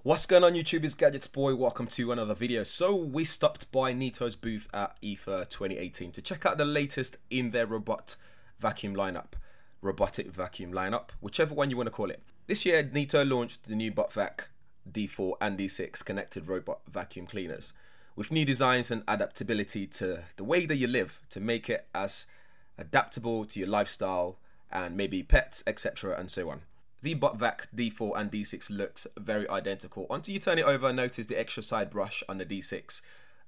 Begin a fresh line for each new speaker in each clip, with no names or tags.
What's going on YouTube, it's GadgetsBoy, welcome to another video. So we stopped by Neato's booth at IFA 2018 to check out the latest in their robotic vacuum lineup, whichever one you want to call it. This year Neato launched the new Botvac D4 and D6 connected robot vacuum cleaners with new designs and adaptability to the way that you live to make it as adaptable to your lifestyle and maybe pets, etc. and so on. The Botvac D4 and D6 looks very identical until you turn it over and notice the extra side brush on the D6.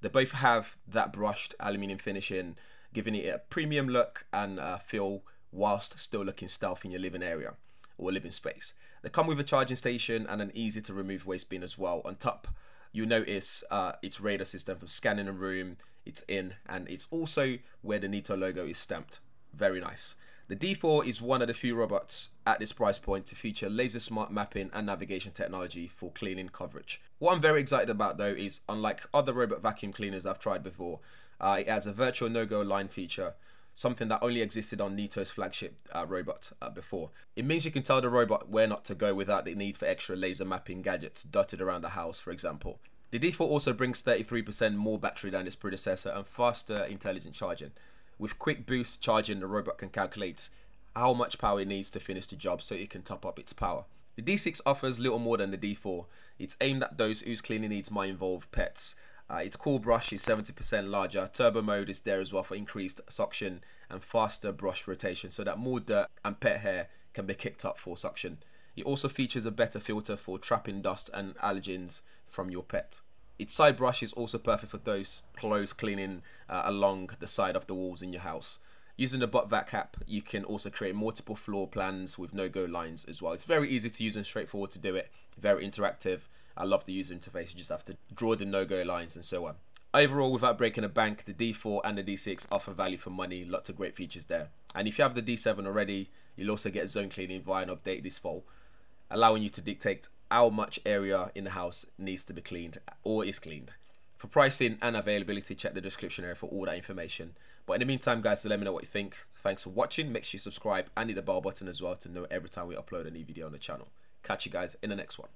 They both have that brushed aluminium finishing, giving it a premium look and feel whilst still looking stealthy in your living area or living space. They come with a charging station and an easy to remove waste bin as well. On top, you'll notice its radar system for scanning a room, it's in, and it's also where the Neato logo is stamped. Very nice. The D4 is one of the few robots at this price point to feature lasersmart mapping and navigation technology for cleaning coverage. What I'm very excited about though is, unlike other robot vacuum cleaners I've tried before, it has a virtual no-go line feature, something that only existed on Neato's flagship robot before. It means you can tell the robot where not to go without the need for extra laser mapping gadgets dotted around the house, for example. The D4 also brings 33% more battery than its predecessor and faster intelligent charging. With quick boost charging, the robot can calculate how much power it needs to finish the job so it can top up its power. The D6 offers little more than the D4. It's aimed at those whose cleaning needs might involve pets. Its cool brush is 70% larger. Turbo mode is there as well for increased suction and faster brush rotation so that more dirt and pet hair can be kicked up for suction. It also features a better filter for trapping dust and allergens from your pet. Its side brush is also perfect for those clothes cleaning along the side of the walls in your house. Using the Botvac app, you can also create multiple floor plans with no-go lines as well. It's very easy to use and straightforward to do it. Very interactive. I love the user interface. You just have to draw the no-go lines and so on. Overall, without breaking a bank, the D4 and the D6 offer value for money. Lots of great features there. And if you have the D7 already, you'll also get zone cleaning via an update this fall, allowing you to dictate how much area in the house needs to be cleaned or is cleaned. For pricing and availability, check the description area for all that information. But in the meantime, guys, let me know what you think. Thanks for watching. Make sure you subscribe and hit the bell button as well to know every time we upload a new video on the channel. Catch you guys in the next one.